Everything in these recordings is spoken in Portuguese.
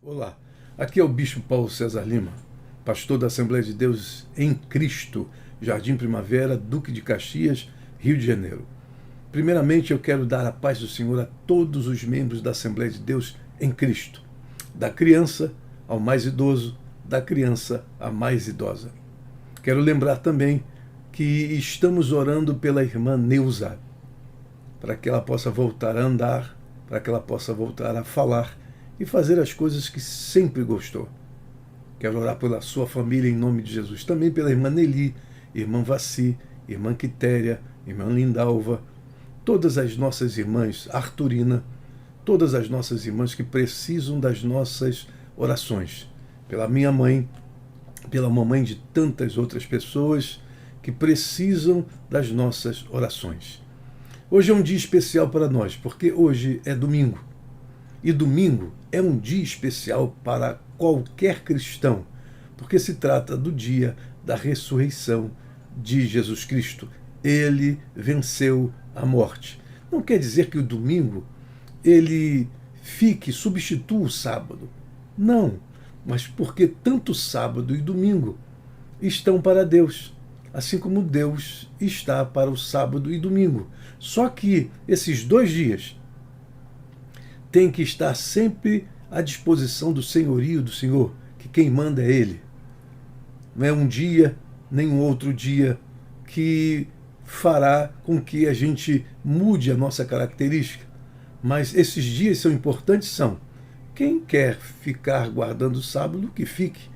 Olá, aqui é o Bispo Paulo César Lima, pastor da Assembleia de Deus em Cristo, Jardim Primavera, Duque de Caxias, Rio de Janeiro. Primeiramente, eu quero dar a paz do Senhor a todos os membros da Assembleia de Deus em Cristo, da criança ao mais idoso, da criança à mais idosa. Quero lembrar também que estamos orando pela irmã Neuza, para que ela possa voltar a andar, para que ela possa voltar a falar e fazer as coisas que sempre gostou. Quero orar pela sua família em nome de Jesus. Também pela irmã Nelly, irmã Vaci, irmã Quitéria, irmã Lindalva, todas as nossas irmãs, Arturina, todas as nossas irmãs que precisam das nossas orações. Pela minha mãe, pela mamãe de tantas outras pessoas que precisam das nossas orações. Hoje é um dia especial para nós, porque hoje é domingo. E domingo é um dia especial para qualquer cristão, porque se trata do dia da ressurreição de Jesus Cristo. Ele venceu a morte. Não quer dizer que o domingo ele substitua o sábado. Não, mas porque tanto sábado e domingo estão para Deus, assim como Deus está para o sábado e domingo. Só que esses dois dias tem que estar sempre à disposição do senhorio do Senhor, que quem manda é Ele. Não é um dia, nem um outro dia que fará com que a gente mude a nossa característica. Mas esses dias são importantes, são. Quem quer ficar guardando o sábado, que fique.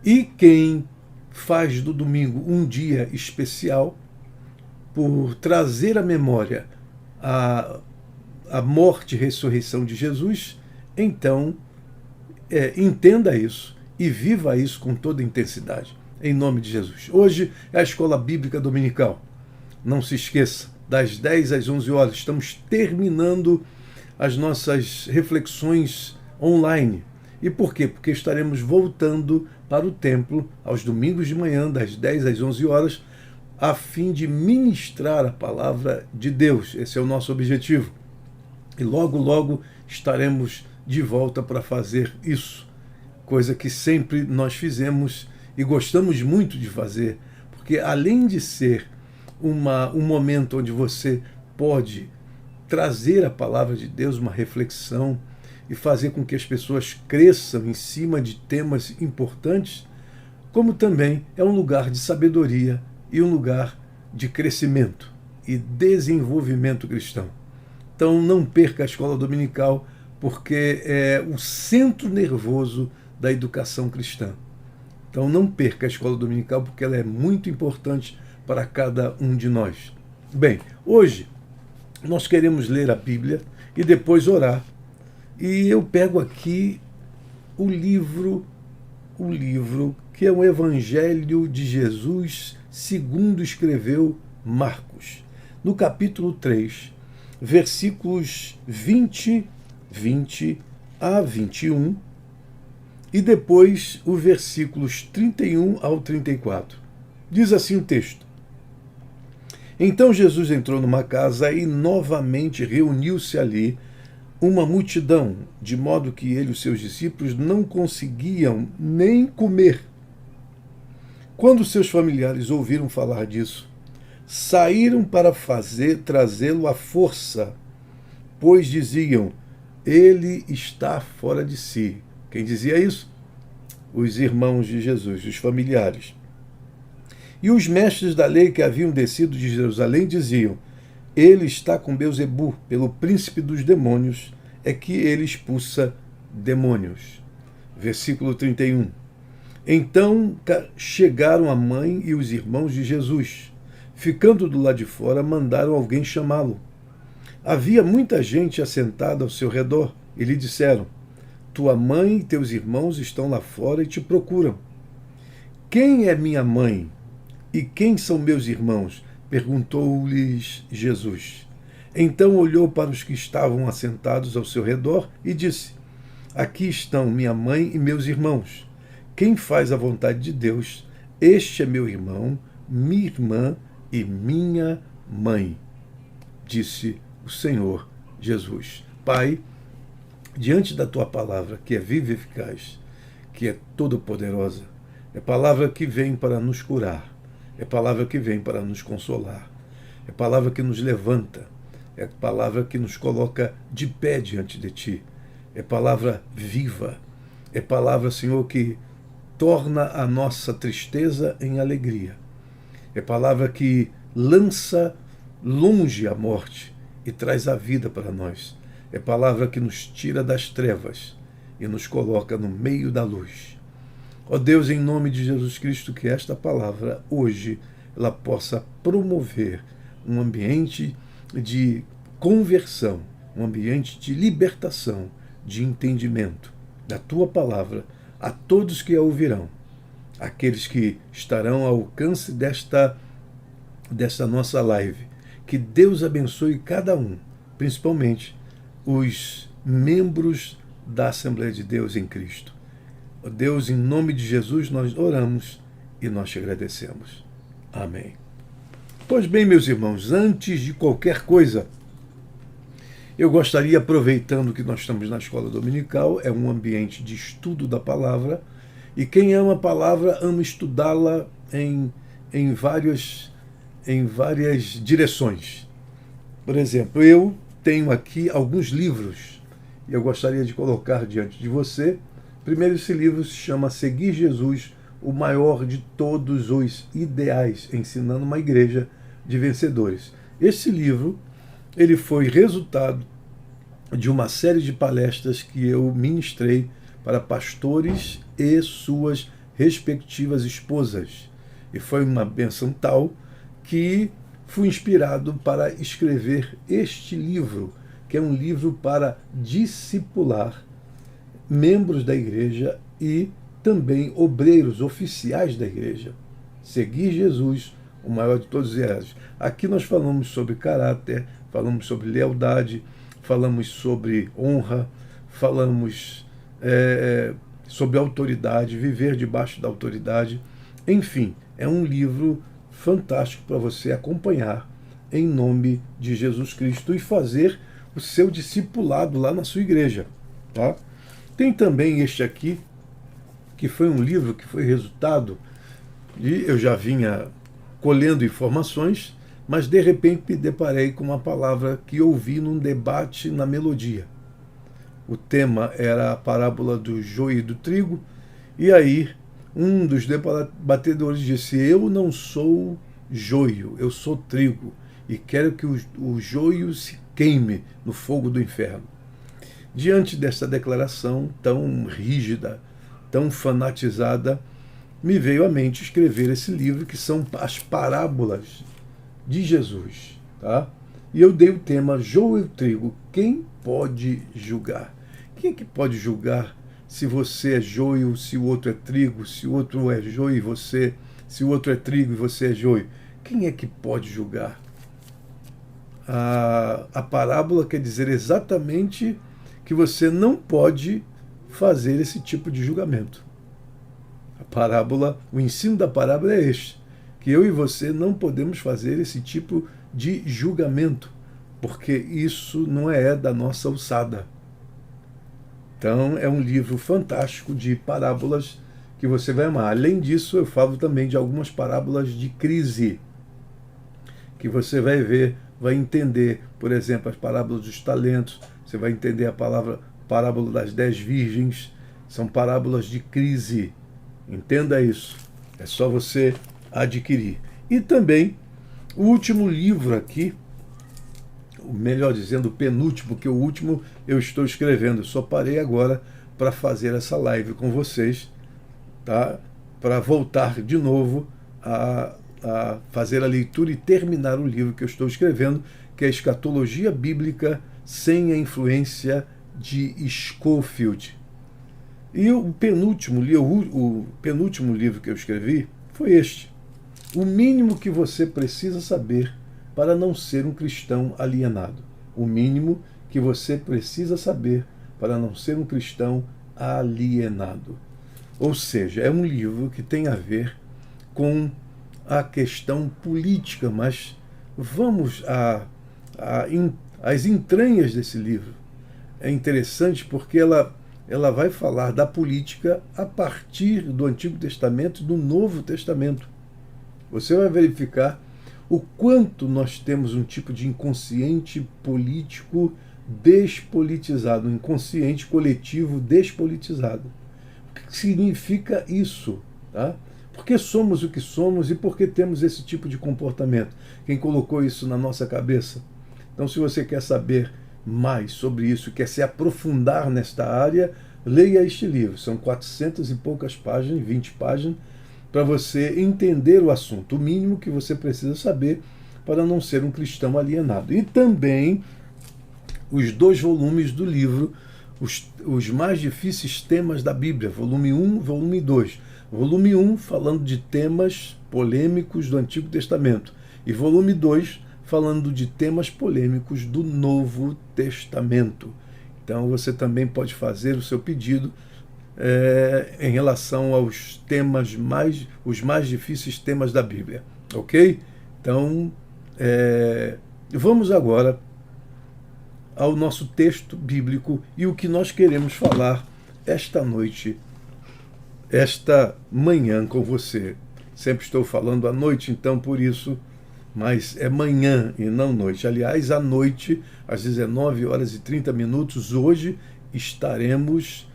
E quem faz do domingo um dia especial, por trazer à memória a morte e ressurreição de Jesus, então entenda isso e viva isso com toda intensidade, em nome de Jesus. Hoje é a Escola Bíblica Dominical. Não se esqueça, das 10 às 11 horas, estamos terminando as nossas reflexões online. E por quê? Porque estaremos voltando para o templo aos domingos de manhã, das 10 às 11 horas, a fim de ministrar a palavra de Deus. Esse é o nosso objetivo. E logo, logo estaremos de volta para fazer isso, coisa que sempre nós fizemos e gostamos muito de fazer, porque além de ser um momento onde você pode trazer a palavra de Deus, uma reflexão, e fazer com que as pessoas cresçam em cima de temas importantes, como também é um lugar de sabedoria e um lugar de crescimento e desenvolvimento cristão. Então não perca a escola dominical, porque é o centro nervoso da educação cristã. Então não perca a escola dominical, porque ela é muito importante para cada um de nós. Bem, hoje nós queremos ler a Bíblia e depois orar. E eu pego aqui o livro que é o Evangelho de Jesus segundo escreveu Marcos, no capítulo 3, versículos 20 a 21, e depois os versículos 31 ao 34. Diz assim o texto: Então Jesus entrou numa casa e novamente reuniu-se ali uma multidão, de modo que ele e os seus discípulos não conseguiam nem comer. Quando seus familiares ouviram falar disso, saíram para trazê-lo à força, pois diziam: ele está fora de si. Quem dizia isso? Os irmãos de Jesus, os familiares. E os mestres da lei que haviam descido de Jerusalém diziam: ele está com Beelzebu, pelo príncipe dos demônios, é que ele expulsa demônios. Versículo 31. Então chegaram a mãe e os irmãos de Jesus. Ficando do lado de fora, mandaram alguém chamá-lo. Havia muita gente assentada ao seu redor, e lhe disseram: tua mãe e teus irmãos estão lá fora e te procuram. Quem é minha mãe e quem são meus irmãos? Perguntou-lhes Jesus. Então olhou para os que estavam assentados ao seu redor e disse: aqui estão minha mãe e meus irmãos. Quem faz a vontade de Deus, este é meu irmão, minha irmã e minha mãe, disse o Senhor Jesus. Pai, diante da tua palavra, que é viva e eficaz, que é todo-poderosa, é palavra que vem para nos curar, é palavra que vem para nos consolar, é palavra que nos levanta, é palavra que nos coloca de pé diante de ti, é palavra viva, é palavra, Senhor, que torna a nossa tristeza em alegria, é palavra que lança longe a morte e traz a vida para nós, é palavra que nos tira das trevas e nos coloca no meio da luz. Ó Deus, em nome de Jesus Cristo, que esta palavra hoje ela possa promover um ambiente de conversão, um ambiente de libertação, de entendimento da tua palavra a todos que a ouvirão, aqueles que estarão ao alcance desta nossa live. Que Deus abençoe cada um, principalmente os membros da Assembleia de Deus em Cristo. Ó Deus, em nome de Jesus, nós oramos e nós te agradecemos. Amém. Pois bem, meus irmãos, antes de qualquer coisa, eu gostaria, aproveitando que nós estamos na escola dominical, é um ambiente de estudo da palavra, e quem ama a palavra ama estudá-la em várias direções. Por exemplo, eu tenho aqui alguns livros, e eu gostaria de colocar diante de você. Primeiro, esse livro se chama Seguir Jesus, o maior de todos os ideais, ensinando uma igreja de vencedores. Esse livro, ele foi resultado de uma série de palestras que eu ministrei para pastores e suas respectivas esposas. E foi uma bênção tal que fui inspirado para escrever este livro, que é um livro para discipular membros da igreja e também obreiros oficiais da igreja. Seguir Jesus, o maior de todos os ideais. Aqui nós falamos sobre caráter, falamos sobre lealdade, falamos sobre honra, falamos sobre autoridade, viver debaixo da autoridade. Enfim, é um livro fantástico para você acompanhar em nome de Jesus Cristo e fazer o seu discipulado lá na sua igreja. Tá? Tem também este aqui, que foi um livro que foi resultado de eu já vinha colhendo informações, mas de repente me deparei com uma palavra que ouvi num debate na Melodia. O tema era a parábola do joio e do trigo, e aí um dos debatedores disse: eu não sou joio, eu sou trigo, e quero que o joio se queime no fogo do inferno. Diante dessa declaração tão rígida, tão fanatizada, me veio à mente escrever esse livro, que são as parábolas de Jesus. Tá? E eu dei o tema Joio e Trigo. Quem pode julgar? Quem é que pode julgar se você é joio, se o outro é trigo, se o outro é joio e você, se o outro é trigo e você é joio? Quem é que pode julgar? A parábola quer dizer exatamente que você não pode fazer esse tipo de julgamento. A parábola, o ensino da parábola é este, que eu e você não podemos fazer esse tipo de julgamento, porque isso não é da nossa alçada. Então, é um livro fantástico de parábolas que você vai amar. Além disso, eu falo também de algumas parábolas de crise, que você vai ver, vai entender, por exemplo, as parábolas dos talentos, você vai entender a parábola das 10 virgens, são parábolas de crise. Entenda isso. É só você adquirir. E também, o último livro aqui, melhor dizendo, o penúltimo, que o último eu estou escrevendo. Só parei agora para fazer essa live com vocês, tá? Para voltar de novo a fazer a leitura e terminar o livro que eu estou escrevendo, que é a Escatologia Bíblica sem a influência de Scofield. E o penúltimo livro que eu escrevi foi este: O mínimo que você precisa saber para não ser um cristão alienado. O mínimo que você precisa saber para não ser um cristão alienado. Ou seja, é um livro que tem a ver com a questão política, mas vamos às entranhas desse livro. é interessante porque ela vai falar da política a partir do Antigo Testamento e do Novo Testamento. Você vai verificar o quanto nós temos um tipo de inconsciente político despolitizado, um inconsciente coletivo despolitizado. O que significa isso? Tá? Por que somos o que somos e por que temos esse tipo de comportamento? Quem colocou isso na nossa cabeça? Então, se você quer saber mais sobre isso, quer se aprofundar nesta área, leia este livro. São 400 e poucas páginas, 20 páginas, para você entender o assunto, o mínimo que você precisa saber para não ser um cristão alienado. E também os 2 volumes do livro, os mais difíceis temas da Bíblia, volume 1 e volume 2. Volume 1 falando de temas polêmicos do Antigo Testamento e volume 2 falando de temas polêmicos do Novo Testamento. Então você também pode fazer o seu pedido em relação aos temas os mais difíceis temas da Bíblia, ok? Então vamos agora ao nosso texto bíblico e o que nós queremos falar esta noite, esta manhã com você. Sempre estou falando à noite, então por isso, mas é manhã e não noite. Aliás, à noite, às 19h30, hoje estaremos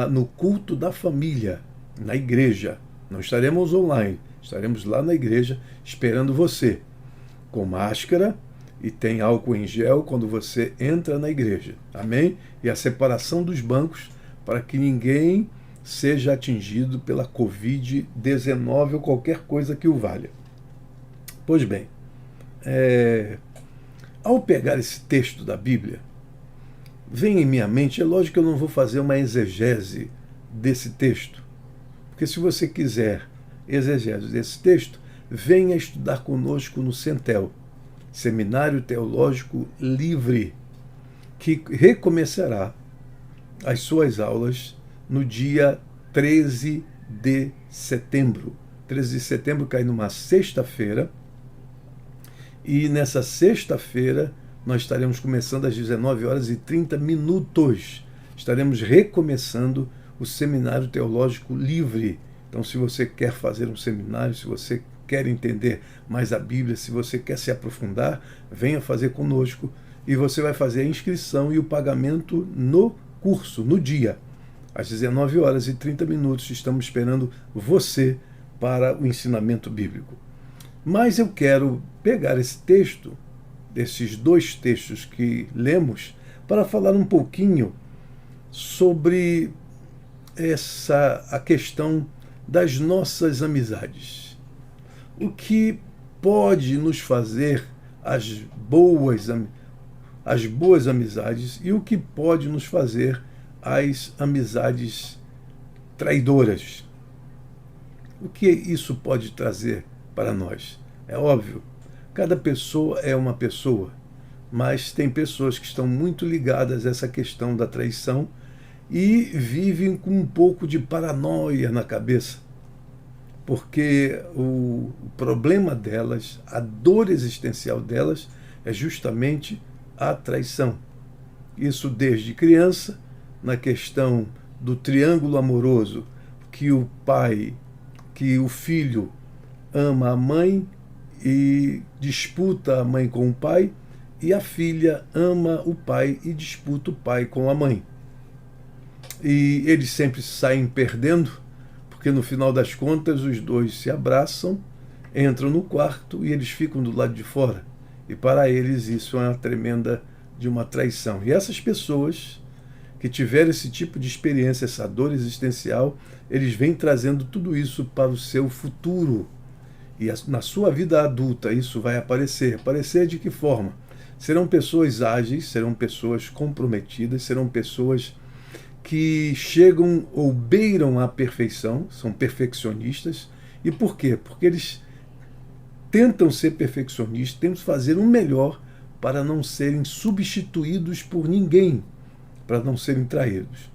no culto da família, na igreja. Não estaremos online, estaremos lá na igreja esperando você, com máscara, e tem álcool em gel quando você entra na igreja. Amém? E a separação dos bancos para que ninguém seja atingido pela Covid-19 ou qualquer coisa que o valha. Pois bem, ao pegar esse texto da Bíblia, vem em minha mente, é lógico que eu não vou fazer uma exegese desse texto, porque se você quiser exegese desse texto, venha estudar conosco no Centel, Seminário Teológico Livre, que recomeçará as suas aulas no dia 13 de setembro. 13 de setembro cai numa sexta-feira, e nessa sexta-feira nós estaremos começando às 19h30. Estaremos recomeçando o Seminário Teológico Livre. Então, se você quer fazer um seminário, se você quer entender mais a Bíblia, se você quer se aprofundar, venha fazer conosco e você vai fazer a inscrição e o pagamento no curso, no dia. Às 19h30 estamos esperando você para o ensinamento bíblico. Mas eu quero pegar esse texto, esses 2 textos que lemos, para falar um pouquinho sobre a questão das nossas amizades. O que pode nos fazer as boas amizades e o que pode nos fazer as amizades traidoras. O que isso pode trazer para nós? É óbvio, cada pessoa é uma pessoa, mas tem pessoas que estão muito ligadas a essa questão da traição e vivem com um pouco de paranoia na cabeça, porque o problema delas, a dor existencial delas, é justamente a traição. Isso desde criança, na questão do triângulo amoroso, que o filho ama a mãe e disputa a mãe com o pai, e a filha ama o pai e disputa o pai com a mãe. E eles sempre saem perdendo, porque no final das contas os dois se abraçam, entram no quarto e eles ficam do lado de fora. E para eles isso é uma tremenda de uma traição. E essas pessoas que tiveram esse tipo de experiência, essa dor existencial, eles vêm trazendo tudo isso para o seu futuro. E na sua vida adulta isso vai aparecer. Aparecer de que forma? Serão pessoas ágeis, serão pessoas comprometidas, serão pessoas que chegam ou beiram a perfeição, são perfeccionistas. E por quê? Porque eles tentam ser perfeccionistas, tentam fazer o melhor para não serem substituídos por ninguém, para não serem traídos.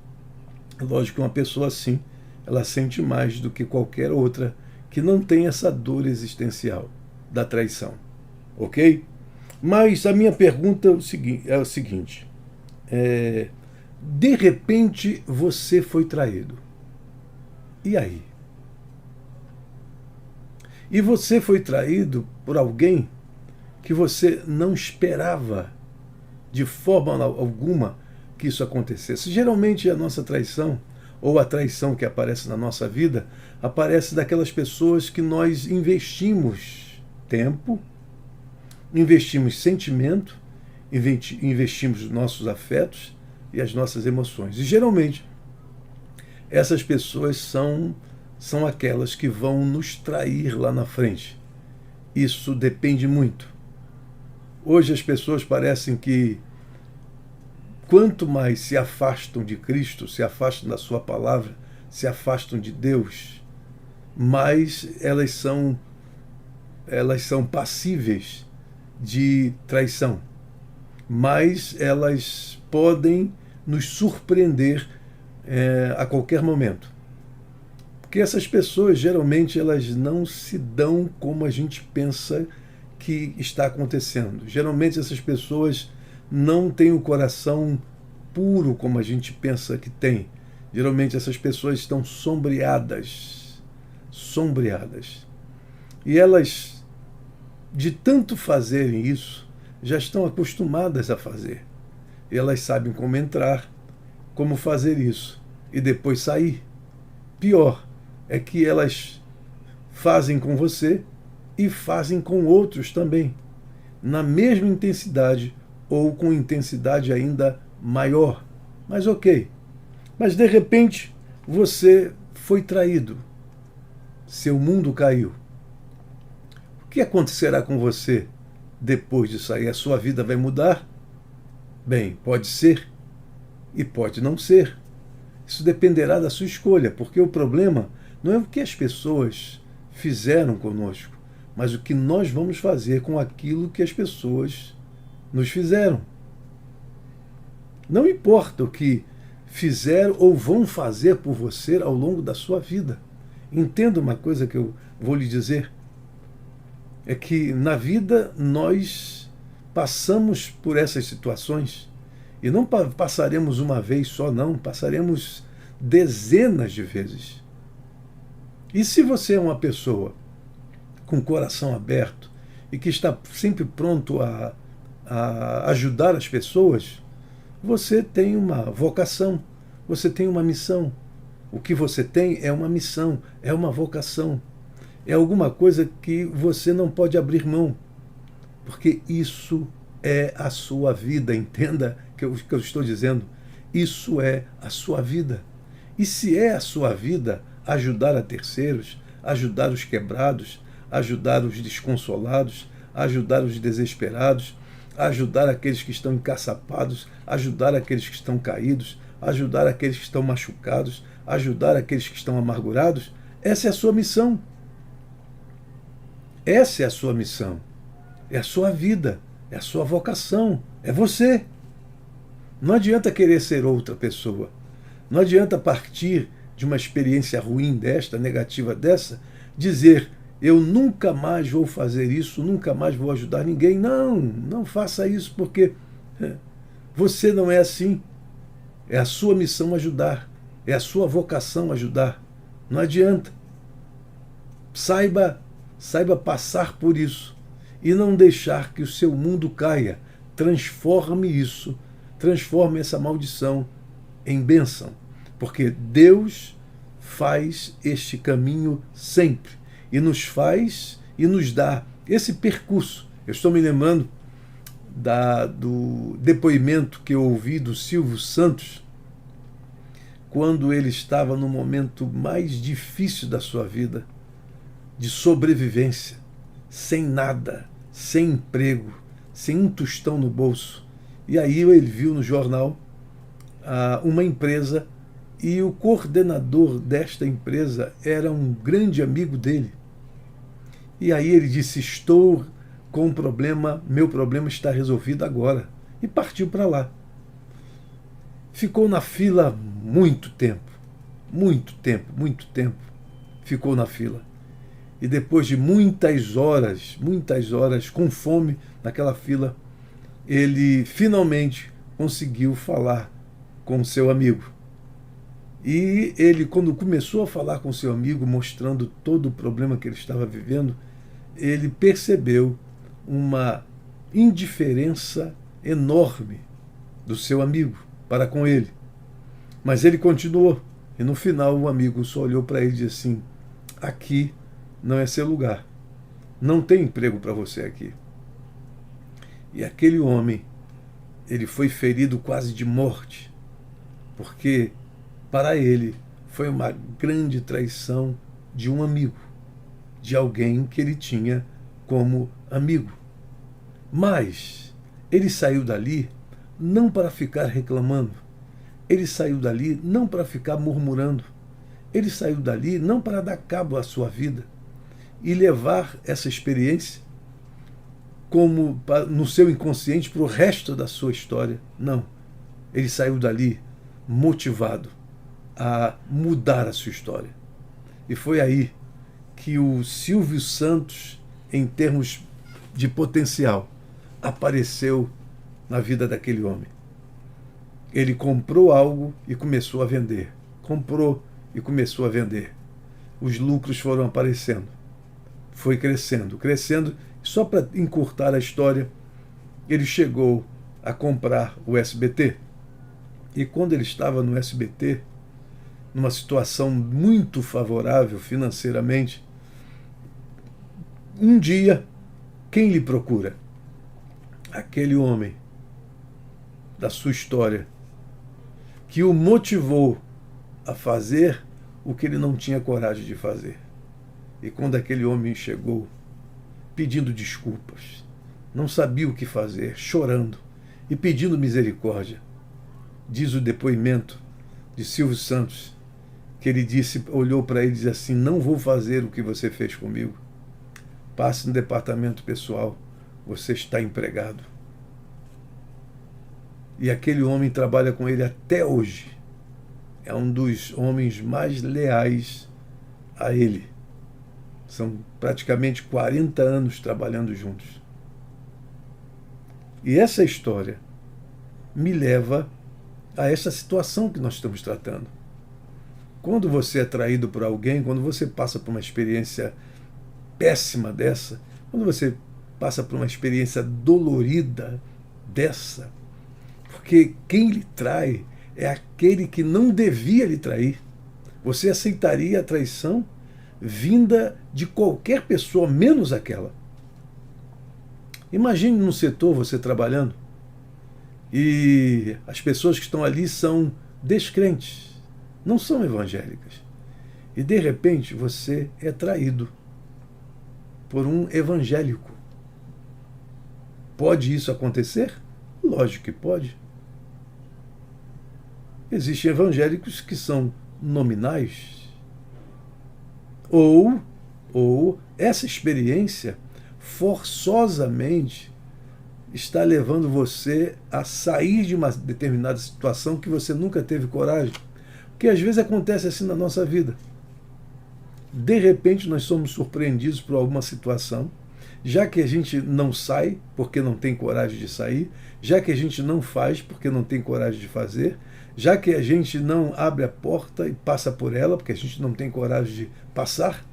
É lógico que uma pessoa assim, ela sente mais do que qualquer outra que não tem essa dor existencial da traição. Ok? Mas a minha pergunta é o seguinte: De repente você foi traído. E aí? E você foi traído por alguém que você não esperava de forma alguma que isso acontecesse. Geralmente a nossa traição, ou a traição que aparece na nossa vida, aparece daquelas pessoas que nós investimos tempo, investimos sentimento, investimos nossos afetos e as nossas emoções. E geralmente essas pessoas são aquelas que vão nos trair lá na frente. Isso depende muito. Hoje as pessoas parecem que quanto mais se afastam de Cristo, se afastam da sua palavra, se afastam de Deus, mais elas são passíveis de traição. Mais elas podem nos surpreender a qualquer momento. Porque essas pessoas, geralmente, elas não se dão como a gente pensa que está acontecendo. Geralmente, essas pessoas não têm o coração puro como a gente pensa que tem. Geralmente, essas pessoas estão sombreadas. E elas, de tanto fazerem isso, já estão acostumadas a fazer. E elas sabem como entrar, como fazer isso e depois sair. Pior é que elas fazem com você e fazem com outros também, na mesma intensidade ou com intensidade ainda maior. Mas ok. Mas de repente você foi traído. Seu mundo caiu. O que acontecerá com você depois de sair? A sua vida vai mudar? Bem, pode ser e pode não ser. Isso dependerá da sua escolha, porque o problema não é o que as pessoas fizeram conosco, mas o que nós vamos fazer com aquilo que as pessoas nos fizeram. Não importa o que fizeram ou vão fazer por você ao longo da sua vida. Entenda uma coisa que eu vou lhe dizer. É que na vida nós passamos por essas situações. E não passaremos uma vez só, não. Passaremos dezenas de vezes. E se você é uma pessoa com o coração aberto e que está sempre pronto a ajudar as pessoas, você tem uma vocação, você tem uma missão. O que você tem é uma missão, é uma vocação. É alguma coisa que você não pode abrir mão, porque isso é a sua vida. Entenda que eu estou dizendo. Isso é a sua vida. E se é a sua vida ajudar a terceiros, ajudar os quebrados, ajudar os desconsolados, ajudar os desesperados, ajudar aqueles que estão encaçapados, ajudar aqueles que estão caídos, ajudar aqueles que estão machucados, ajudar aqueles que estão amargurados, essa é a sua missão. Essa é a sua missão. É a sua vida, é a sua vocação, é você. Não adianta querer ser outra pessoa. Não adianta partir de uma experiência ruim desta, negativa dessa, dizer, eu nunca mais vou fazer isso, nunca mais vou ajudar ninguém. Não, não faça isso, porque você não é assim. É a sua missão ajudar, é a sua vocação ajudar. Não adianta. Saiba passar por isso e não deixar que o seu mundo caia. Transforme isso, transforme essa maldição em bênção, porque Deus faz este caminho sempre e nos faz e nos dá esse percurso. Eu estou me lembrando do depoimento que eu ouvi do Silvio Santos quando ele estava no momento mais difícil da sua vida, de sobrevivência, sem nada, sem emprego, sem um tostão no bolso. E aí ele viu no jornal uma empresa e o coordenador desta empresa era um grande amigo dele. E aí ele disse, estou com um problema, meu problema está resolvido agora. E partiu para lá. Ficou na fila muito tempo. Ficou na fila. E depois de muitas horas, com fome naquela fila, ele finalmente conseguiu falar com seu amigo. E ele, quando começou a falar com seu amigo, mostrando todo o problema que ele estava vivendo, ele percebeu uma indiferença enorme do seu amigo para com ele. Mas ele continuou. E no final o amigo só olhou para ele e disse assim: aqui não é seu lugar. Não tem emprego para você aqui. E aquele homem, ele foi ferido quase de morte, porque para ele foi uma grande traição de um amigo, de alguém que ele tinha como amigo. Mas ele saiu dali não para ficar reclamando, ele saiu dali não para ficar murmurando, ele saiu dali não para dar cabo à sua vida e levar essa experiência como no seu inconsciente para o resto da sua história. Não, ele saiu dali motivado a mudar a sua história. E foi aí que o Silvio Santos, em termos de potencial, apareceu na vida daquele homem. Ele comprou algo e começou a vender. Comprou e começou a vender. Os lucros foram aparecendo. Foi crescendo, crescendo. Só para encurtar a história, ele chegou a comprar o SBT. E quando ele estava no SBT, numa situação muito favorável financeiramente, um dia, quem lhe procura? Aquele homem da sua história, que o motivou a fazer o que ele não tinha coragem de fazer. E quando aquele homem chegou, pedindo desculpas, não sabia o que fazer, chorando e pedindo misericórdia, diz o depoimento de Silvio Santos, que ele disse, olhou para ele e disse assim: não vou fazer o que você fez comigo. Passe no departamento pessoal, você está empregado. E aquele homem trabalha com ele até hoje. É um dos homens mais leais a ele. São praticamente 40 anos trabalhando juntos. E essa história me leva a essa situação que nós estamos tratando. Quando você é traído por alguém, quando você passa por uma experiência péssima dessa, quando você passa por uma experiência dolorida dessa, porque quem lhe trai é aquele que não devia lhe trair. Você aceitaria a traição vinda de qualquer pessoa, menos aquela. Imagine num setor você trabalhando e as pessoas que estão ali são descrentes, não são evangélicas. E de repente você é traído por um evangélico. Pode isso acontecer? Lógico que pode. Existem evangélicos que são nominais. Ou essa experiência forçosamente está levando você a sair de uma determinada situação que você nunca teve coragem. Porque às vezes acontece assim na nossa vida. De repente nós somos surpreendidos por alguma situação, já que a gente não sai porque não tem coragem de sair, já que a gente não faz porque não tem coragem de fazer, já que a gente não abre a porta e passa por ela porque a gente não tem coragem de passar,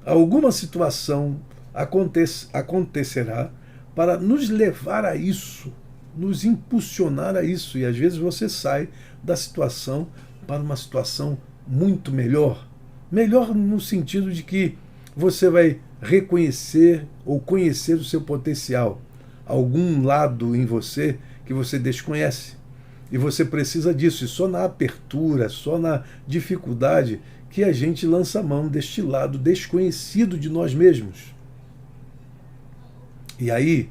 alguma situação acontecerá para nos levar a isso, nos impulsionar a isso. E às vezes você sai da situação para uma situação muito melhor. Melhor no sentido de que você vai reconhecer ou conhecer o seu potencial, algum lado em você que você desconhece. E você precisa disso. E só na apertura, só na dificuldade que a gente lança a mão deste lado desconhecido de nós mesmos. E aí,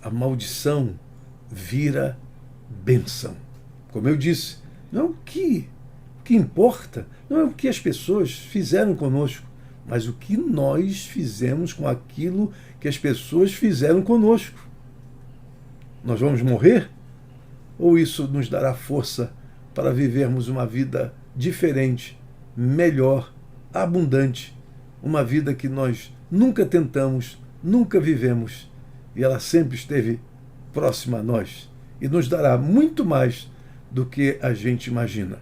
a maldição vira bênção. Como eu disse, não é o que importa, não é o que as pessoas fizeram conosco, mas o que nós fizemos com aquilo que as pessoas fizeram conosco. Nós vamos morrer? Ou isso nos dará força para vivermos uma vida diferente, melhor, abundante, uma vida que nós nunca tentamos, nunca vivemos, e ela sempre esteve próxima a nós. e nos dará muito mais do que a gente imagina.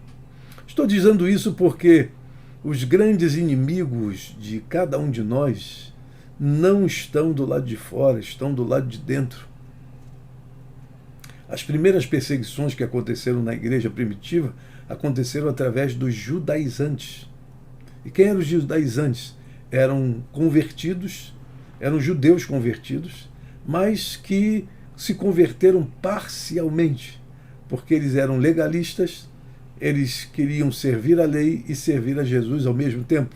Estou dizendo isso porque os grandes inimigos de cada um de nós não estão do lado de fora, estão do lado de dentro. As primeiras perseguições que aconteceram na igreja primitiva aconteceram através dos judaizantes. E quem eram os judaizantes? Eram convertidos, eram judeus convertidos, mas que se converteram parcialmente, porque eles eram legalistas, eles queriam servir a lei e servir a Jesus ao mesmo tempo.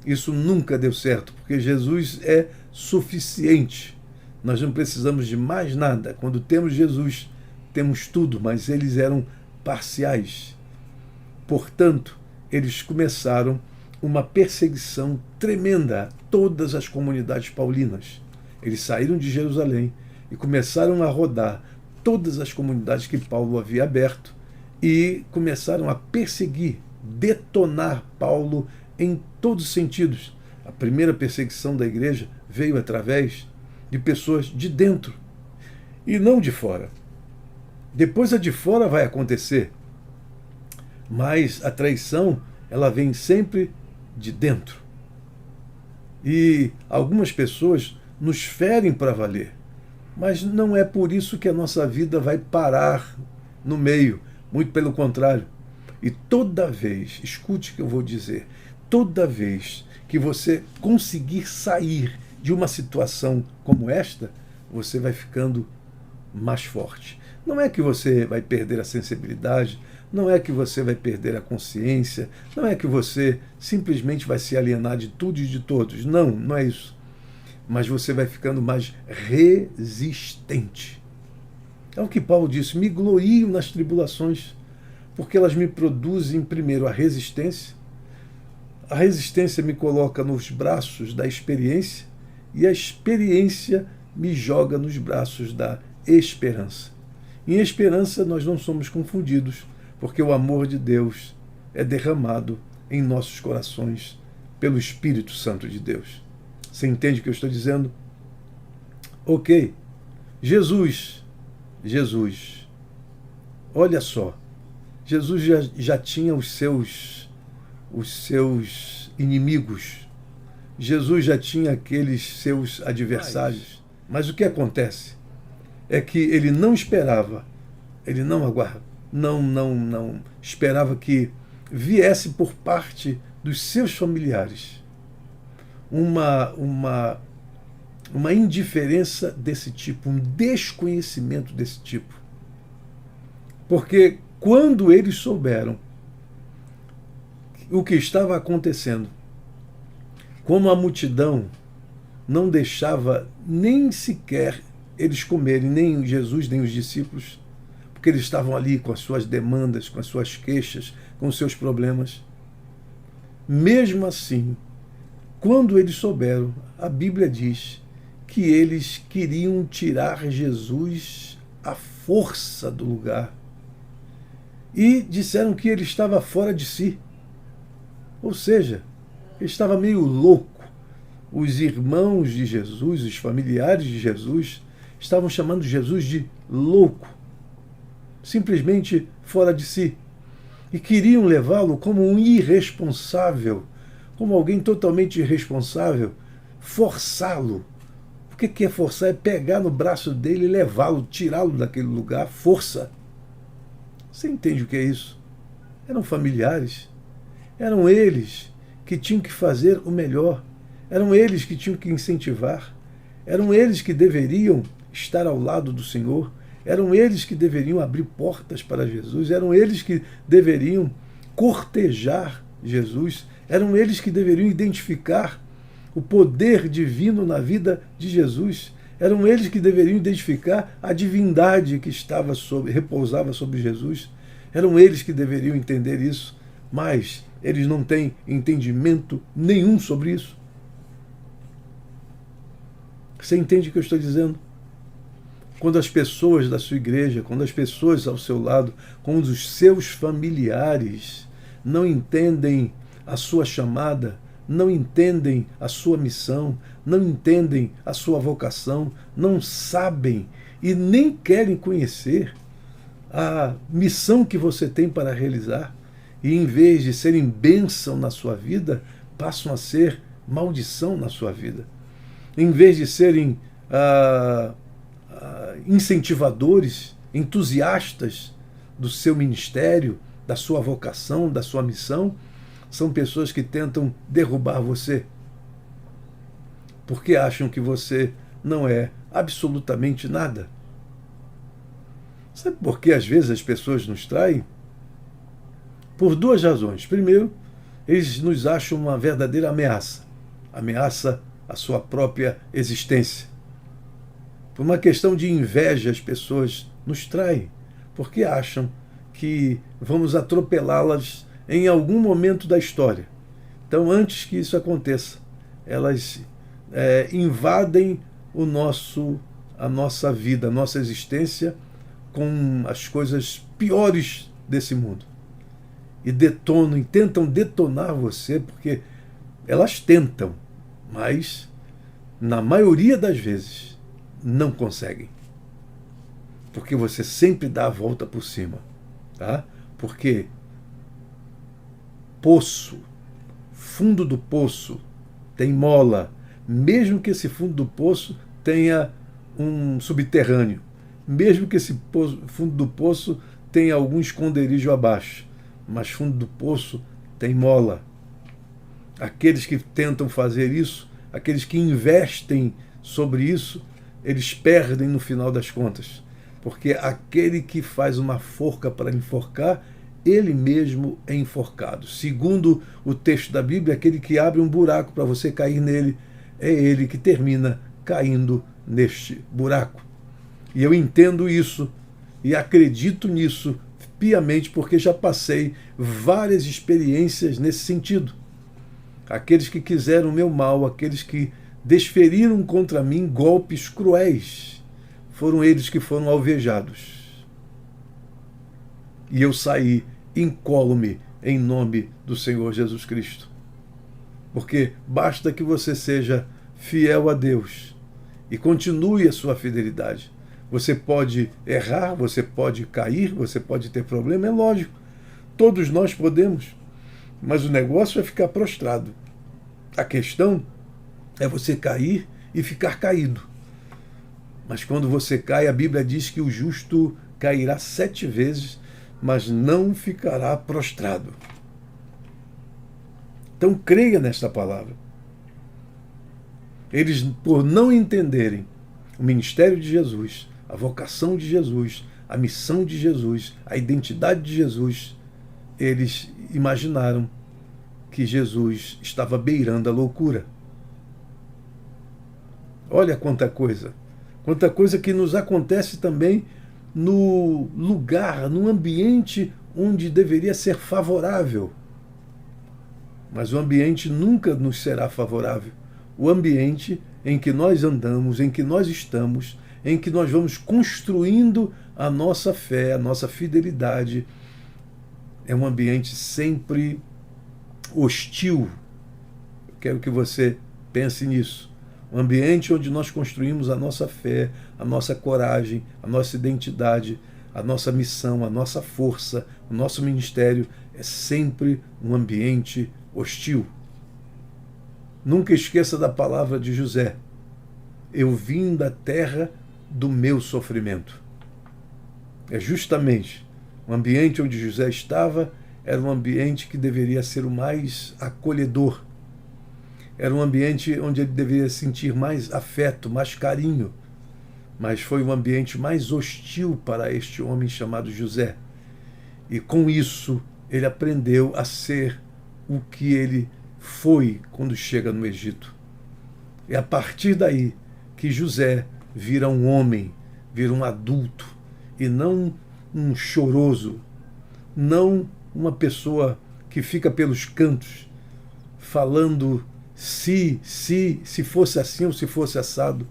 Isso nunca deu certo, porque Jesus é suficiente. Nós não precisamos de mais nada. Quando temos Jesus, temos tudo, mas eles eram parciais. Portanto, eles começaram uma perseguição tremenda a todas as comunidades paulinas. Eles saíram de Jerusalém e começaram a rodar todas as comunidades que Paulo havia aberto e começaram a perseguir, detonar Paulo em todos os sentidos. A primeira perseguição da igreja veio através de pessoas de dentro e não de fora. Depois a de fora vai acontecer, mas a traição ela vem sempre de dentro. E algumas pessoas nos ferem para valer, mas não é por isso que a nossa vida vai parar no meio, muito pelo contrário. E toda vez, escute o que eu vou dizer, toda vez que você conseguir sair de uma situação como esta, você vai ficando mais forte. Não é que você vai perder a sensibilidade, não é que você vai perder a consciência, não é que você simplesmente vai se alienar de tudo e de todos. Não, não é isso. Mas você vai ficando mais resistente. É o que Paulo disse: me glorio nas tribulações, porque elas me produzem, primeiro, a resistência. A resistência me coloca nos braços da experiência e a experiência me joga nos braços da esperança. Em esperança nós não somos confundidos, porque o amor de Deus é derramado em nossos corações pelo Espírito Santo de Deus. Você entende o que eu estou dizendo? Ok. Jesus, olha só, Jesus já tinha os seus inimigos, Jesus já tinha aqueles seus adversários, mas o que acontece é que ele não esperava, ele não aguardava, não esperava que viesse por parte dos seus familiares uma indiferença desse tipo, um desconhecimento desse tipo. Porque quando eles souberam o que estava acontecendo, como a multidão não deixava nem sequer eles comerem, nem Jesus, nem os discípulos, porque eles estavam ali com as suas demandas, com as suas queixas, com os seus problemas. Mesmo assim, quando eles souberam, a Bíblia diz que eles queriam tirar Jesus à força do lugar. E disseram que ele estava fora de si. Ou seja, ele estava meio louco. Os irmãos de Jesus, os familiares de Jesus, estavam chamando Jesus de louco, simplesmente fora de si. E queriam levá-lo como um irresponsável, como alguém totalmente irresponsável, forçá-lo. O que é forçar? É pegar no braço dele e levá-lo, tirá-lo daquele lugar, força. Você entende o que é isso? Eram familiares, eram eles que tinham que fazer o melhor, eram eles que tinham que incentivar, eram eles que deveriam estar ao lado do Senhor, eram eles que deveriam abrir portas para Jesus, eram eles que deveriam cortejar Jesus, eram eles que deveriam identificar o poder divino na vida de Jesus, eram eles que deveriam identificar a divindade que repousava sobre Jesus, eram eles que deveriam entender isso, mas eles não têm entendimento nenhum sobre isso. Você entende o que eu estou dizendo? Quando as pessoas da sua igreja, quando as pessoas ao seu lado, quando os seus familiares não entendem a sua chamada, não entendem a sua missão, não entendem a sua vocação, não sabem e nem querem conhecer a missão que você tem para realizar, e em vez de serem bênção na sua vida, passam a ser maldição na sua vida. Em vez de serem incentivadores, entusiastas do seu ministério, da sua vocação, da sua missão, são pessoas que tentam derrubar você, porque acham que você não é absolutamente nada. Sabe por que às vezes as pessoas nos traem? Por duas razões. Primeiro, eles nos acham uma verdadeira ameaça à sua própria existência. Por uma questão de inveja, as pessoas nos traem, porque acham que vamos atropelá-las em algum momento da história. Então, antes que isso aconteça, elas invadem a nossa vida, a nossa existência, com as coisas piores desse mundo. E detonam, e tentam detonar você, porque elas tentam, mas, na maioria das vezes, não conseguem. Porque você sempre dá a volta por cima. Tá? Porque fundo do poço tem mola, mesmo que esse fundo do poço tenha um subterrâneo, mesmo que esse fundo do poço tenha algum esconderijo abaixo, mas fundo do poço tem mola. Aqueles que tentam fazer isso, aqueles que investem sobre isso, eles perdem no final das contas. Porque aquele que faz uma forca para enforcar, ele mesmo é enforcado. Segundo o texto da Bíblia, aquele que abre um buraco para você cair nele, é ele que termina caindo neste buraco. E eu entendo isso e acredito nisso piamente, porque já passei várias experiências nesse sentido. Aqueles que quiseram o meu mal, aqueles que desferiram contra mim golpes cruéis, foram eles que foram alvejados. E eu saí incólume em nome do Senhor Jesus Cristo. Porque basta que você seja fiel a Deus e continue a sua fidelidade. Você pode errar, você pode cair, você pode ter problema, é lógico. Todos nós podemos. Mas o negócio é ficar prostrado. A questão é você cair e ficar caído. Mas quando você cai, a Bíblia diz que o justo cairá 7 vezes, mas não ficará prostrado. Então creia nesta palavra. Eles, por não entenderem o ministério de Jesus, a vocação de Jesus, a missão de Jesus, a identidade de Jesus, eles imaginaram que Jesus estava beirando a loucura. Olha quanta coisa que nos acontece também no lugar, no ambiente onde deveria ser favorável. Mas o ambiente nunca nos será favorável. O ambiente em que nós andamos, em que nós estamos, em que nós vamos construindo a nossa fé, a nossa fidelidade, é um ambiente sempre hostil. Eu quero que você pense nisso. Um ambiente onde nós construímos a nossa fé, a nossa coragem, a nossa identidade, a nossa missão, a nossa força, o nosso ministério, é sempre um ambiente hostil. Nunca esqueça da palavra de José: eu vim da terra do meu sofrimento. É justamente o ambiente onde José estava, era um ambiente que deveria ser o mais acolhedor. Era um ambiente onde ele deveria sentir mais afeto, mais carinho. Mas foi um ambiente mais hostil para este homem chamado José. E com isso, ele aprendeu a ser o que ele foi quando chega no Egito. É a partir daí que José vira um homem, vira um adulto, e não um choroso, não uma pessoa que fica pelos cantos, falando se fosse assim ou se fosse assado.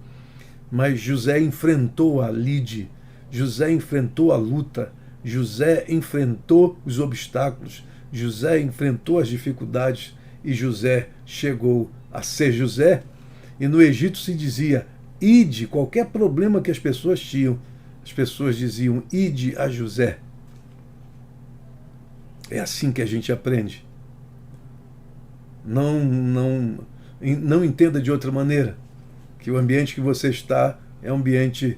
Mas José enfrentou a lide, José enfrentou a luta, José enfrentou os obstáculos, José enfrentou as dificuldades, e José chegou a ser José. E no Egito se dizia: ide, qualquer problema que as pessoas tinham, As pessoas diziam: ide a José. É assim que a gente aprende. Não entenda de outra maneira que o ambiente que você está é um ambiente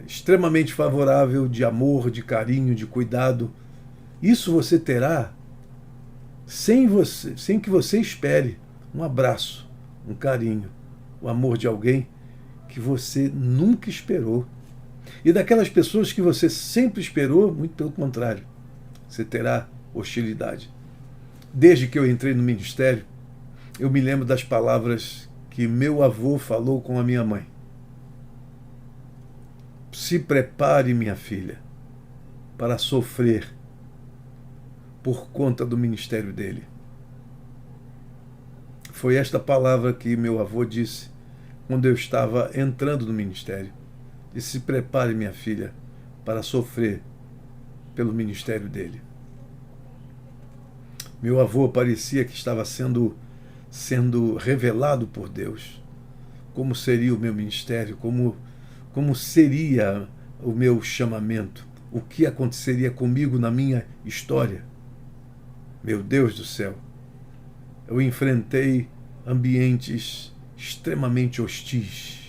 extremamente favorável de amor, de carinho, de cuidado. Isso você terá sem que você espere um abraço, um carinho, o amor de alguém que você nunca esperou. E daquelas pessoas que você sempre esperou, muito pelo contrário, você terá hostilidade. Desde que eu entrei no ministério, eu me lembro das palavras que meu avô falou com a minha mãe. Se prepare, minha filha, para sofrer por conta do ministério dele. Foi esta palavra que meu avô disse quando eu estava entrando no ministério. Disse: se prepare, minha filha, para sofrer pelo ministério dele. Meu avô parecia que estava sendo revelado por Deus. Como seria o meu ministério, como seria o meu chamamento, o que aconteceria comigo na minha história. Meu Deus do céu, eu enfrentei ambientes extremamente hostis.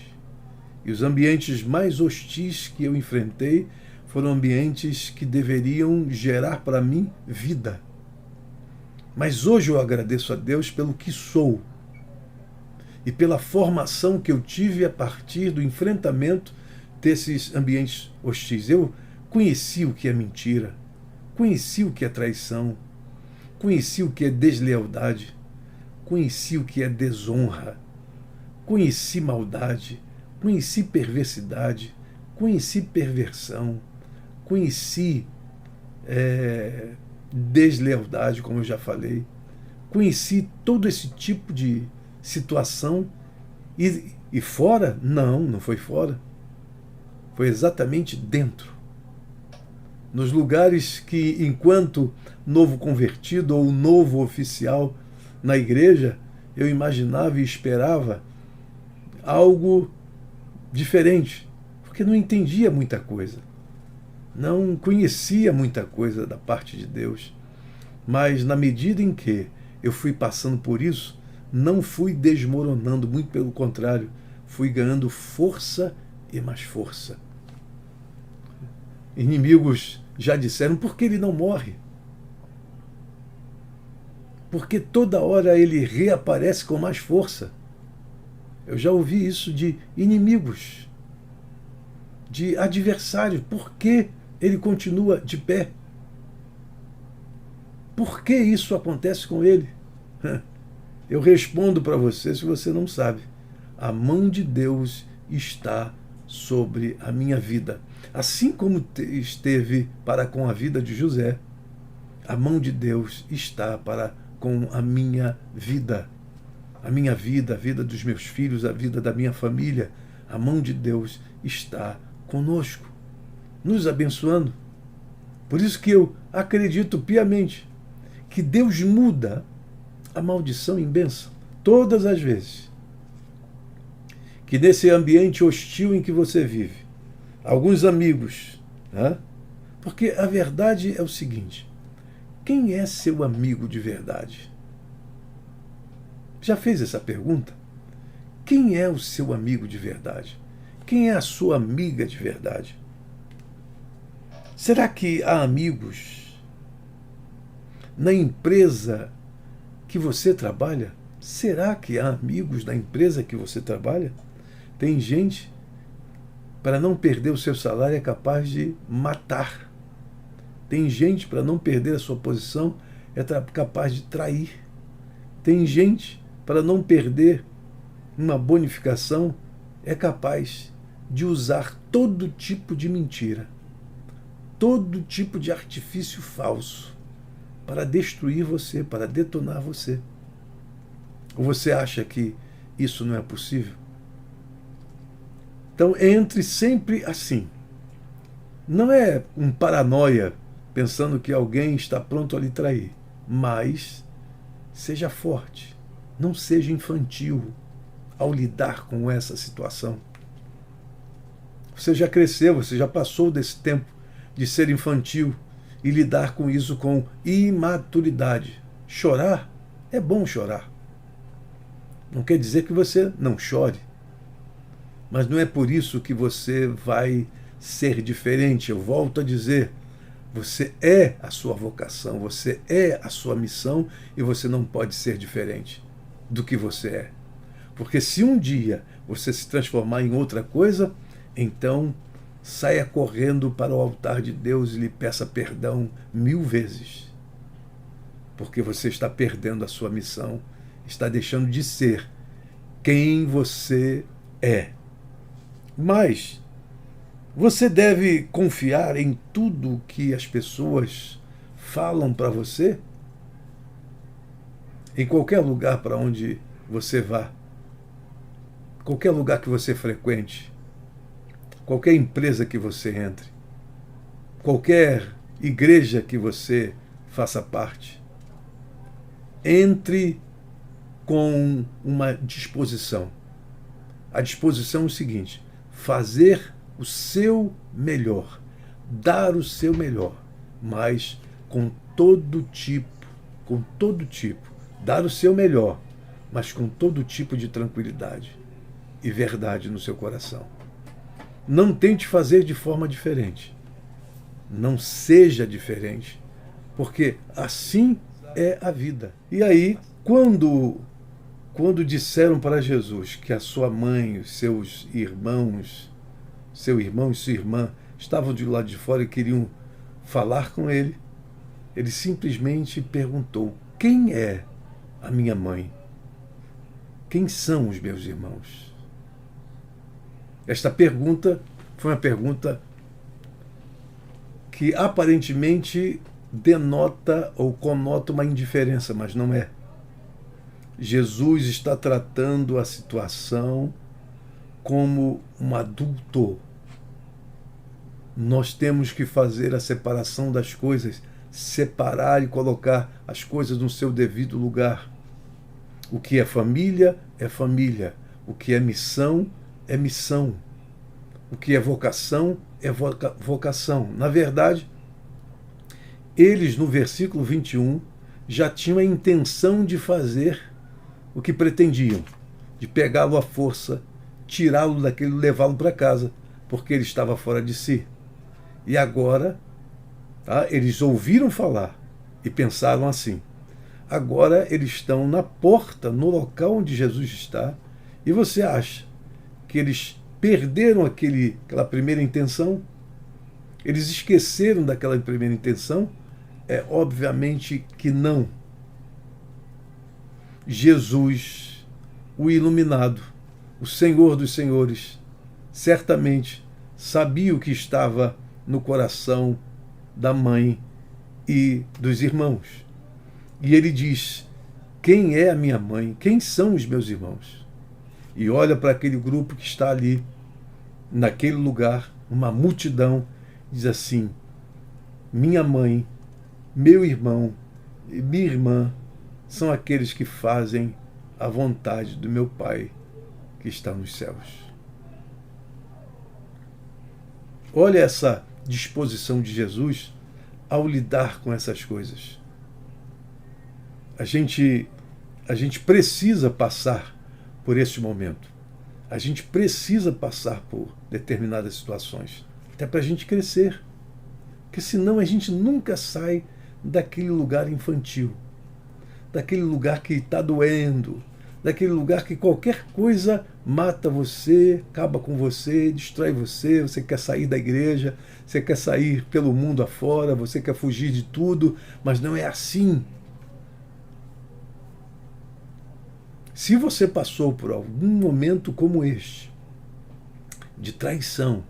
E os ambientes mais hostis que eu enfrentei foram ambientes que deveriam gerar para mim vida. Mas hoje eu agradeço a Deus pelo que sou e pela formação que eu tive a partir do enfrentamento desses ambientes hostis. Eu conheci o que é mentira, conheci o que é traição, conheci o que é deslealdade, conheci o que é desonra, conheci maldade, conheci perversidade, conheci perversão, conheci deslealdade, como eu já falei, conheci todo esse tipo de situação e fora? Não foi fora. Foi exatamente dentro. Nos lugares que, enquanto novo convertido ou novo oficial na igreja, eu imaginava e esperava algo diferente, porque não entendia muita coisa, não conhecia muita coisa da parte de Deus. Mas na medida em que eu fui passando por isso, não fui desmoronando, muito pelo contrário, fui ganhando força e mais força. Inimigos já disseram: por que ele não morre? Porque toda hora ele reaparece com mais força. Eu já ouvi isso de inimigos, de adversários. Por que ele continua de pé? Por que isso acontece com ele? Eu respondo para você, se você não sabe. A mão de Deus está sobre a minha vida. Assim como esteve para com a vida de José, a mão de Deus está para com a minha vida. A minha vida, a vida dos meus filhos, a vida da minha família. A mão de Deus está conosco, nos abençoando. Por isso que eu acredito piamente que Deus muda a maldição em bênção todas as vezes. Que nesse ambiente hostil em que você vive, alguns amigos, né? Porque a verdade é o seguinte: quem é seu amigo de verdade? Já fez essa pergunta? Quem é o seu amigo de verdade? Quem é a sua amiga de verdade? Será que há amigos na empresa que você trabalha? Será que há amigos na empresa que você trabalha? Tem gente, para não perder o seu salário, é capaz de matar. Tem gente, para não perder a sua posição, é capaz de trair. Tem gente, para não perder uma bonificação, é capaz de usar todo tipo de mentira, todo tipo de artifício falso para destruir você, para detonar você. Ou você acha que isso não é possível? Então, entre sempre assim. Não é um paranoia pensando que alguém está pronto a lhe trair, mas seja forte, não seja infantil ao lidar com essa situação. Você já cresceu, você já passou desse tempo de ser infantil e lidar com isso com imaturidade. Chorar é bom chorar. Não quer dizer que você não chore, mas não é por isso que você vai ser diferente. Eu volto a dizer, você é a sua vocação, você é a sua missão e você não pode ser diferente do que você é. Porque se um dia você se transformar em outra coisa, então saia correndo para o altar de Deus e lhe peça perdão 1000 vezes. Porque você está perdendo a sua missão, está deixando de ser quem você é. Mas você deve confiar em tudo que as pessoas falam para você? Em qualquer lugar para onde você vá, qualquer lugar que você frequente, qualquer empresa que você entre, qualquer igreja que você faça parte, entre com uma disposição. A disposição é o seguinte: fazer o seu melhor, dar o seu melhor, mas com todo tipo, dar o seu melhor, mas com todo tipo de tranquilidade e verdade no seu coração. Não tente fazer de forma diferente. Não seja diferente, porque assim é a vida. E aí, quando disseram para Jesus que a sua mãe, seus irmãos, seu irmão e sua irmã estavam de lado de fora e queriam falar com ele, ele simplesmente perguntou: quem é a minha mãe? Quem são os meus irmãos? Esta pergunta foi uma pergunta que aparentemente denota ou conota uma indiferença, mas não é. Jesus está tratando a situação como um adulto. Nós temos que fazer a separação das coisas, separar e colocar as coisas no seu devido lugar. O que é família é família. O que é missão é missão. O que é vocação é vocação. Na verdade, eles no versículo 21 já tinham a intenção de fazer o que pretendiam, de pegá-lo à força, tirá-lo daquele, levá-lo para casa, porque ele estava fora de si. E agora, eles ouviram falar e pensaram assim. Agora eles estão na porta, no local onde Jesus está, e você acha que eles perderam aquela primeira intenção? Eles esqueceram daquela primeira intenção? É obviamente que não. Jesus, o iluminado, o Senhor dos Senhores, certamente sabia o que estava no coração da mãe e dos irmãos. E ele diz: quem é a minha mãe? Quem são os meus irmãos? E olha para aquele grupo que está ali, naquele lugar, uma multidão, diz assim: minha mãe, meu irmão e minha irmã são aqueles que fazem a vontade do meu Pai que está nos céus. Olha essa disposição de Jesus ao lidar com essas coisas. A gente precisa passar por esse momento. A gente precisa passar por determinadas situações, até para a gente crescer. Porque senão a gente nunca sai daquele lugar infantil, daquele lugar que está doendo, daquele lugar que qualquer coisa mata você, acaba com você, destrói você, você quer sair da igreja, você quer sair pelo mundo afora, você quer fugir de tudo, mas não é assim. Se você passou por algum momento como este, de traição,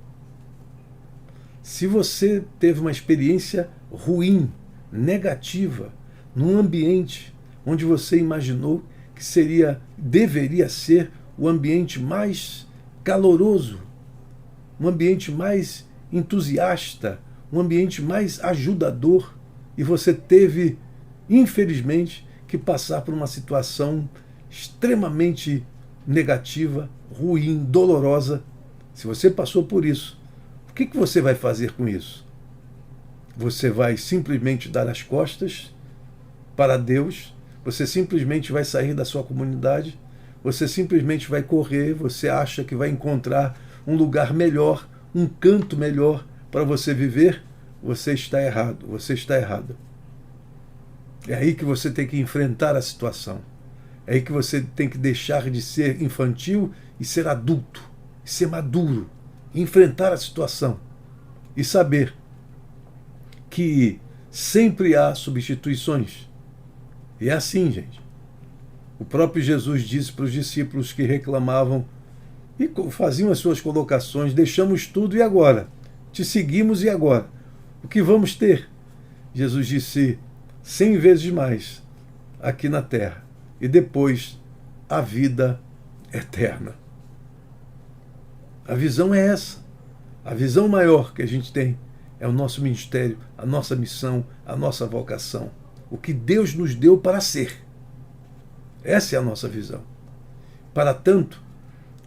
se você teve uma experiência ruim, negativa, num ambiente onde você imaginou que deveria ser o ambiente mais caloroso, um ambiente mais entusiasta, um ambiente mais ajudador, e você teve, infelizmente, que passar por uma situação extremamente negativa, ruim, dolorosa, Se você passou por isso, o que você vai fazer com isso? Você vai simplesmente dar as costas para Deus? Você simplesmente vai sair da sua comunidade? Você simplesmente vai correr? Você acha que vai encontrar um lugar melhor, um canto melhor para você viver? Você está errado, você está errada. É aí que você tem que enfrentar a situação. É aí que você tem que deixar de ser infantil e ser adulto, e ser maduro, enfrentar a situação e saber que sempre há substituições. E é assim, gente. O próprio Jesus disse para os discípulos que reclamavam e faziam as suas colocações: deixamos tudo e agora? Te seguimos e agora? O que vamos ter? Jesus disse: 100 vezes mais aqui na terra e depois a vida eterna. A visão é essa. A visão maior que a gente tem é o nosso ministério, a nossa missão, a nossa vocação. O que Deus nos deu para ser. Essa é a nossa visão. Para tanto,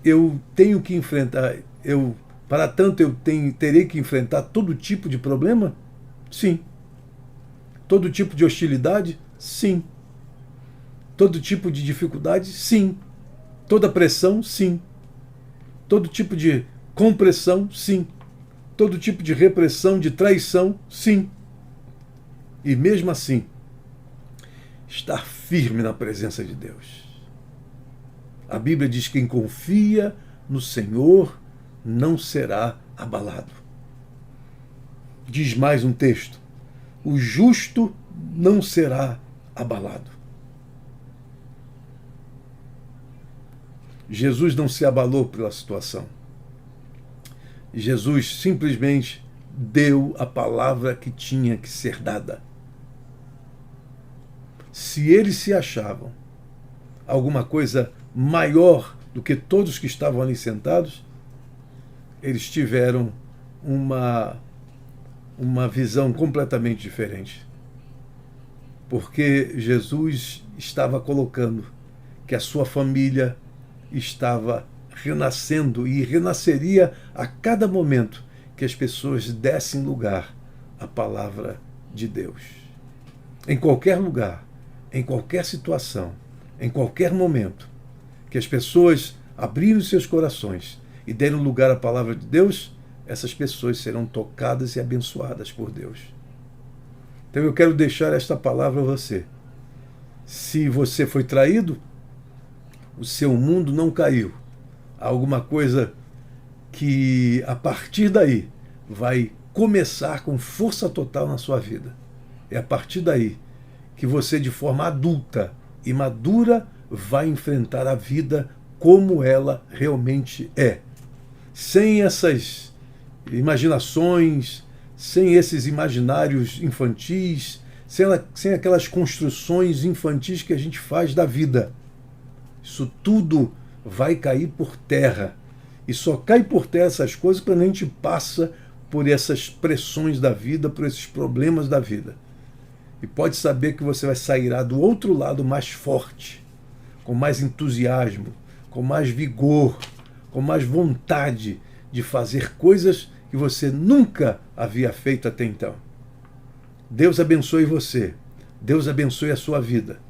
eu tenho que enfrentar, terei que enfrentar todo tipo de problema? Sim. Todo tipo de hostilidade? Sim. Todo tipo de dificuldade? Sim. Toda pressão? Sim. Todo tipo de compressão? Sim. Todo tipo de repressão, de traição? Sim. E mesmo assim, estar firme na presença de Deus. A Bíblia diz que quem confia no Senhor não será abalado. Diz mais um texto: o justo não será abalado. Jesus não se abalou pela situação. Jesus simplesmente deu a palavra que tinha que ser dada. Se eles se achavam alguma coisa maior do que todos que estavam ali sentados, eles tiveram uma visão completamente diferente. Porque Jesus estava colocando que a sua família estava renascendo e renasceria a cada momento que as pessoas dessem lugar à palavra de Deus. Em qualquer lugar, em qualquer situação, em qualquer momento, que as pessoas abrirem seus corações e derem lugar à palavra de Deus, essas pessoas serão tocadas e abençoadas por Deus. Então eu quero deixar esta palavra a você. Se você foi traído, o seu mundo não caiu. Há alguma coisa que a partir daí vai começar com força total na sua vida. É a partir daí que você, de forma adulta e madura, vai enfrentar a vida como ela realmente é. Sem essas imaginações, sem esses imaginários infantis, sem aquelas construções infantis que a gente faz da vida. Isso tudo vai cair por terra. E só cai por terra essas coisas quando a gente passa por essas pressões da vida, por esses problemas da vida. E pode saber que você vai sair do outro lado mais forte, com mais entusiasmo, com mais vigor, com mais vontade de fazer coisas que você nunca havia feito até então. Deus abençoe você. Deus abençoe a sua vida.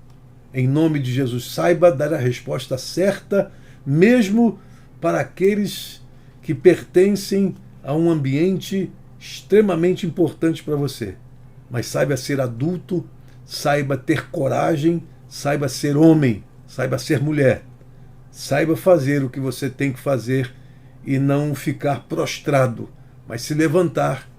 Em nome de Jesus, saiba dar a resposta certa, mesmo para aqueles que pertencem a um ambiente extremamente importante para você. Mas saiba ser adulto, saiba ter coragem, saiba ser homem, saiba ser mulher. Saiba fazer o que você tem que fazer e não ficar prostrado, mas se levantar,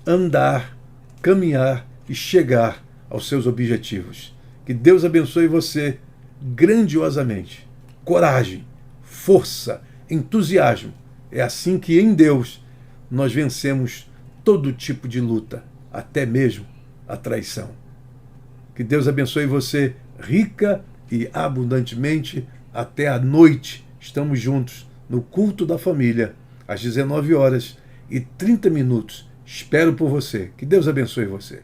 andar, caminhar e chegar aos seus objetivos. Que Deus abençoe você grandiosamente. Coragem, força, entusiasmo. É assim que em Deus nós vencemos todo tipo de luta, até mesmo a traição. Que Deus abençoe você rica e abundantemente. Até a noite estamos juntos no culto da família, às 19h30. Espero por você. Que Deus abençoe você.